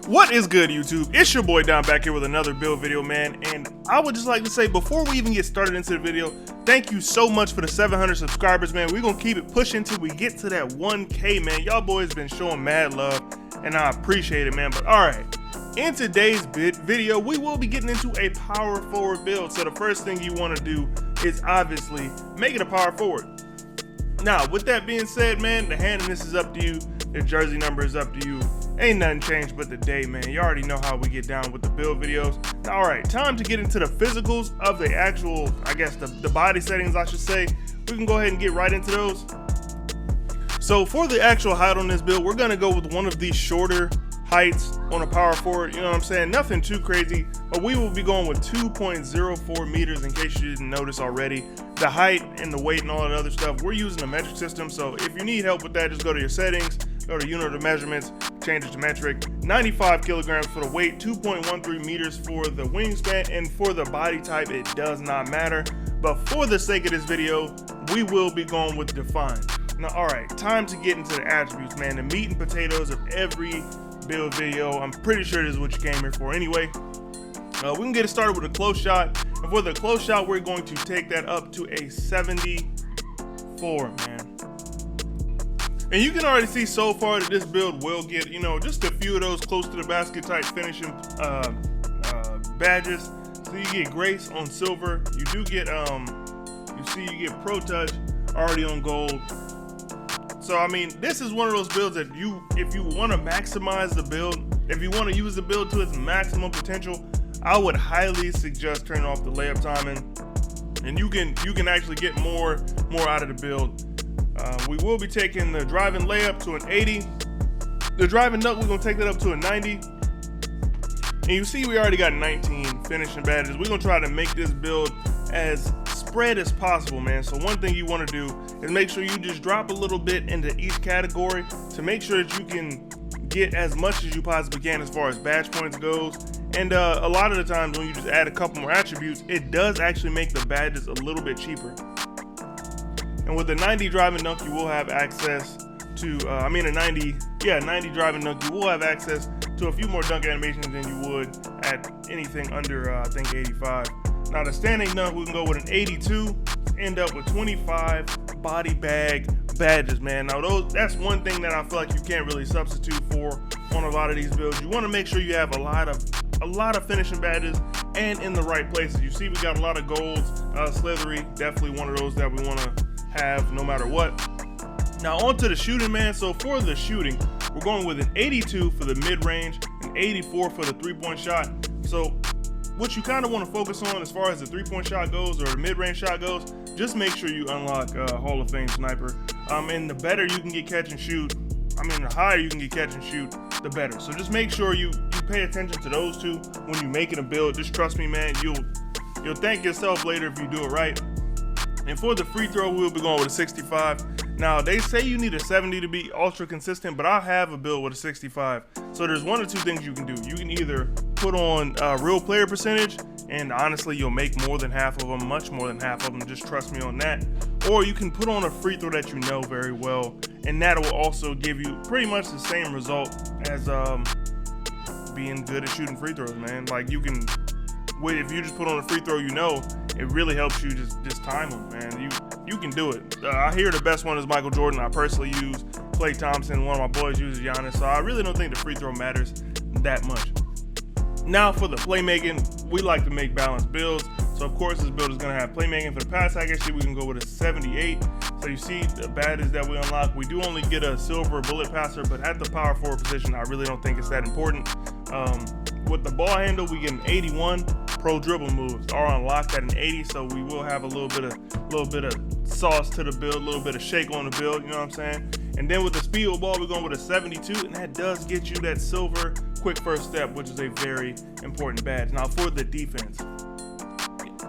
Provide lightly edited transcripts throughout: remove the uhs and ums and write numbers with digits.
What is good, YouTube? It's your boy Don back here with another build video, man. And I would just like to say, before we even get started into the video, thank you so much for the 700 subscribers, man. We're gonna keep it pushing till we get to that 1K, man. Y'all boys been showing mad love, and I appreciate it, man. But all right, in today's video, we will be getting into a power forward build. So the first thing you want to do is obviously make it a power forward. Now, with that being said, man, the handiness is up to you. The jersey number is up to you. Ain't nothing changed but the day, man. You already know how we get down with the build videos. Now, all right, time to get into the physicals of the actual, I guess, the body settings, I should say. We can go ahead and get right into those. So for the actual height on this build, we're gonna go with one of these shorter heights on a power forward. You know what I'm saying? Nothing too crazy, but we will be going with 2.04 meters in case you didn't notice already. The height and the weight and all that other stuff, we're using a metric system. So if you need help with that, just go to your settings, go to unit of measurements, change it to metric. 95 kilograms for the weight, 2.13 meters for the wingspan, and for the body type, it does not matter. But for the sake of this video, we will be going with defined. Now, all right, time to get into the attributes, man. The meat and potatoes of every build video. I'm pretty sure this is what you came here for anyway. We can get it started with a close shot. And for the close shot, we're going to take that up to a 74, man. And you can already see so far that this build will get, you know, just a few of those close to the basket type finishing badges. So you get grace on silver. You do get, you get pro touch already on gold. So I mean, this is one of those builds that if you want to maximize the build, if you want to use the build to its maximum potential, I would highly suggest turning off the layup timing, and you can actually get more out of the build. We will be taking the driving layup to an 80. The driving dunk, we're gonna take that up to a 90. And you see we already got 19 finishing badges. We're gonna try to make this build as spread as possible, man. So one thing you want to do is make sure you just drop a little bit into each category to make sure that you can get as much as you possibly can as far as badge points goes. And a lot of the times when you just add a couple more attributes, it does actually make the badges a little bit cheaper. And with the 90 driving dunk, you will have access to, 90 driving dunk, you will have access to a few more dunk animations than you would at anything under, I think 85. Now the standing dunk, we can go with an 82, end up with 25 body bag badges, man. Now that's one thing that I feel like you can't really substitute for on a lot of these builds. You want to make sure you have a lot of finishing badges and in the right places. You see we got a lot of golds. Slithery, definitely one of those that we want to have no matter what. Now on to the shooting, man. So for the shooting, we're going with an 82 for the mid-range, an 84 for the three-point shot. So what you kind of want to focus on as far as the three-point shot goes or the mid-range shot goes, just make sure you unlock Hall of Fame sniper. And the better you can get catch and shoot, the higher you can get catch and shoot, the better. So just make sure you pay attention to those two when you're making a build. Just trust me, man, you'll thank yourself later if you do it right. And for the free throw, we'll be going with a 65. Now, they say you need a 70 to be ultra consistent, but I have a build with a 65. So there's one or two things you can do. You can either put on real player percentage, and honestly, you'll make more than half of them, much more than half of them, just trust me on that. Or you can put on a free throw that you know very well, and that will also give you pretty much the same result as being good at shooting free throws, man. Like if you just put on a free throw, you know, it really helps you just time them, man. You can do it. I hear the best one is Michael Jordan. I personally use Klay Thompson. One of my boys uses Giannis. So I really don't think the free throw matters that much. Now for the playmaking, we like to make balanced builds. So of course this build is gonna have playmaking. For the pass accuracy, we can go with a 78. So you see the badges that we unlock. We do only get a silver bullet passer, but at the power forward position, I really don't think it's that important. With the ball handle, we get an 81. Pro dribble moves are unlocked at an 80, so we will have a little bit of sauce to the build, a little bit of shake on the build, you know what I'm saying? And then with the speed ball, we're going with a 72, and that does get you that silver quick first step, which is a very important badge. Now for the defense,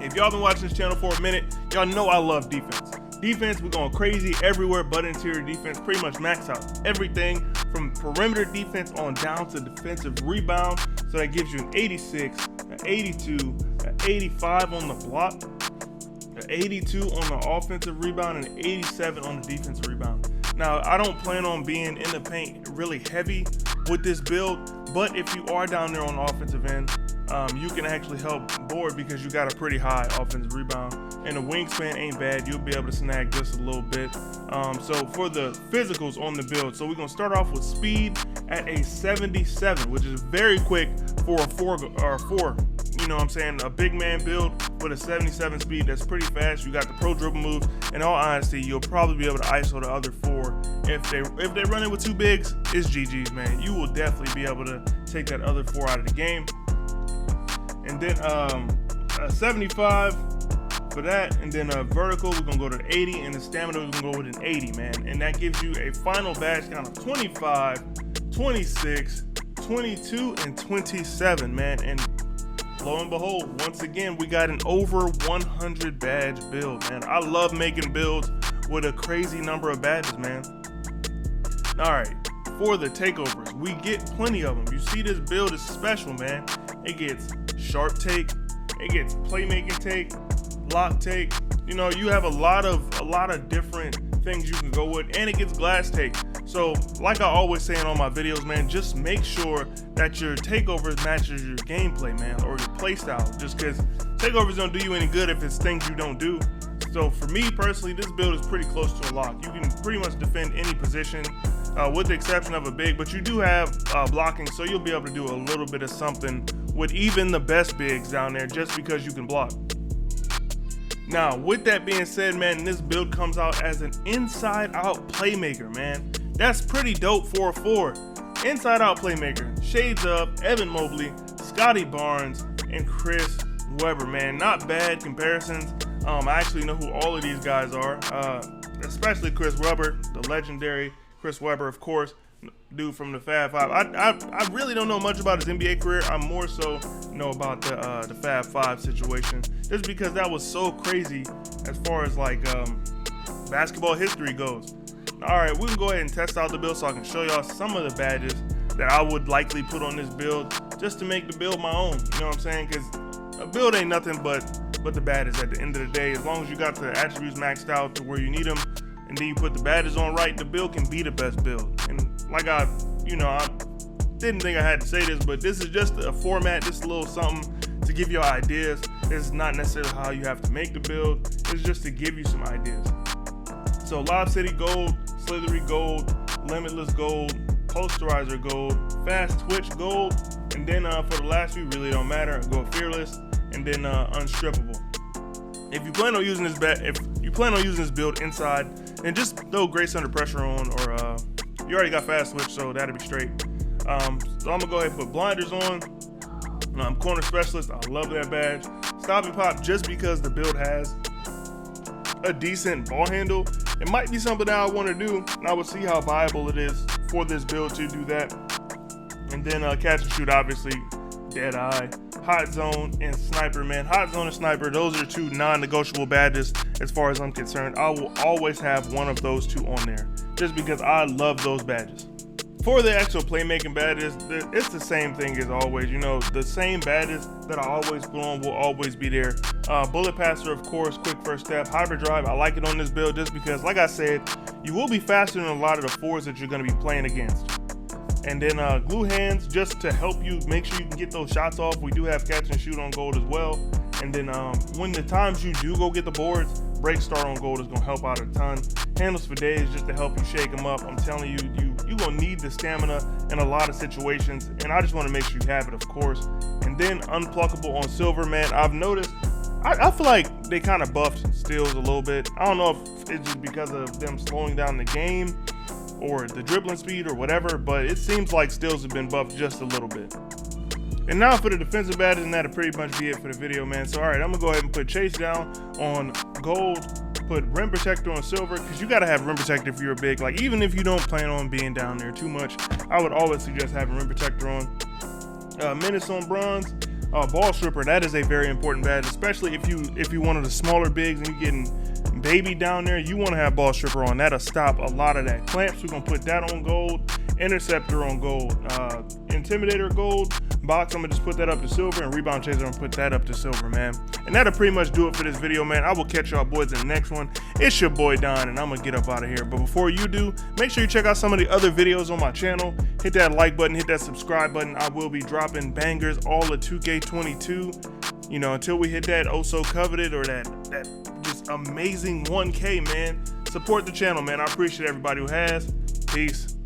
if y'all been watching this channel for a minute, y'all know I love defense. Defense, we're going crazy everywhere but interior defense, pretty much max out everything from perimeter defense on down to defensive rebound. So that gives you an 86, an 82, an 85 on the block, an 82 on the offensive rebound, and an 87 on the defensive rebound. Now, I don't plan on being in the paint really heavy with this build, But if you are down there on the offensive end, you can actually help board because you got a pretty high offensive rebound, and the wingspan ain't bad. You'll be able to snag just a little bit. So for the physicals on the build, so we're gonna start off with speed at a 77, which is very quick for a four. You know what I'm saying? A big man build with a 77 speed, that's pretty fast. You got the pro dribble moves. In all honesty, you'll probably be able to ISO the other 4. If they run it with 2 bigs, it's GG's, man. You will definitely be able to take that other 4 out of the game. And then a 75 for that, and then a vertical, we're gonna go to 80, and the stamina, we're gonna go with an 80, man. And that gives you a final badge count of 25, 26, 22, and 27, man. And lo and behold, once again, we got an over 100 badge build, man. I love making builds with a crazy number of badges, man. All right, for the takeovers, we get plenty of them. You see, this build is special, man. It gets sharp take, it gets playmaking take, lock take. You know, you have a lot of different things you can go with, and it gets glass take. So like I always say in all my videos, man, just make sure that your takeovers matches your gameplay, man, or your play style, just because takeovers don't do you any good if it's things you don't do. So for me personally, this build is pretty close to a lock. You can pretty much defend any position, with the exception of a big, but you do have blocking, so you'll be able to do a little bit of something with even the best bigs down there just because you can block. Now, with that being said, man, this build comes out as an inside-out playmaker, man. That's pretty dope for a 4. Inside-out playmaker, shades of Evan Mobley, Scotty Barnes, and Chris Webber, man. Not bad comparisons. I actually know who all of these guys are, especially Chris Webber, the legendary Chris Webber, of course, dude from the Fab Five. I really don't know much about his NBA career. I more so know about the Fab Five situation, just because that was so crazy as far as like basketball history goes. All right, we can go ahead and test out the build so I can show y'all some of the badges that I would likely put on this build just to make the build my own. You know what I'm saying? Because a build ain't nothing but the badges at the end of the day. As long as you got the attributes maxed out to where you need them, and then you put the badges on right, the build can be the best build. And like I didn't think I had to say this, but this is just a format, just a little something to give you ideas. This is not necessarily how you have to make the build. It's just to give you some ideas. So Lob City Gold, Slithery Gold, Limitless Gold, Posterizer Gold, Fast Twitch Gold, and then for the last few, really don't matter, go Fearless, and then Unstrippable. If you plan on using this build inside, then just throw Grace Under Pressure on, or you already got Fast Switch, so that'll be straight. So I'm gonna go ahead and put Blinders on. Corner Specialist, I love that badge. Stop and Pop, just because the build has a decent ball handle. It might be something that I want to do, and I would see how viable it is for this build to do that. And then Catch and Shoot, obviously, Dead Eye, Hot Zone, and Sniper, man. Hot Zone and Sniper, those are 2 non-negotiable badges as far as I'm concerned. I will always have one of those 2 on there, just because I love those badges. For the actual playmaking badges, it's the same thing as always. You know, the same badges that I always put on will always be there. Bullet Passer, of course, Quick First Step, Hybrid Drive, I like it on this build just because, like I said, you will be faster than a lot of the 4s that you're going to be playing against. And then Glue Hands, just to help you make sure you can get those shots off. We do have Catch and Shoot on gold as well. And then when the times you do go get the boards, Break Start on gold is going to help out a ton. Handles for Days, just to help you shake them up. I'm telling you, you're going to need the stamina in a lot of situations, and I just want to make sure you have it, of course. And then Unpluckable on silver, man. I've noticed, I feel like they kind of buffed steals a little bit. I don't know if it's just because of them slowing down the game or the dribbling speed or whatever, but it seems like steals have been buffed just a little bit. And now for the defensive badges, and that'll pretty much be it for the video, man. So, all right, I'm going to go ahead and put Chase Down on gold, put Rim Protector on silver, because you got to have Rim Protector if you're big. Like, even if you don't plan on being down there too much, I would always suggest having Rim Protector on. Menace on bronze. Ball Stripper, that is a very important badge, especially if you one of the smaller bigs and you're getting baby down there. You want to have Ball Stripper on. That'll stop a lot of that. Clamps, we're going to put that on gold. Interceptor on gold. Intimidator gold. box, I'm gonna just put that up to silver, and rebound chaser, I'm gonna put that up to silver, man. And that'll pretty much do it for this video, man. I will catch y'all boys in the next one. It's your boy Don, and I'm gonna get up out of here. But before you do, make sure you check out some of the other videos on my channel. Hit that like button, hit that subscribe button. I will be dropping bangers all of 2K22, you know, until we hit that oh so coveted, or that just amazing 1K, man. Support the channel, man. I appreciate everybody who has. Peace.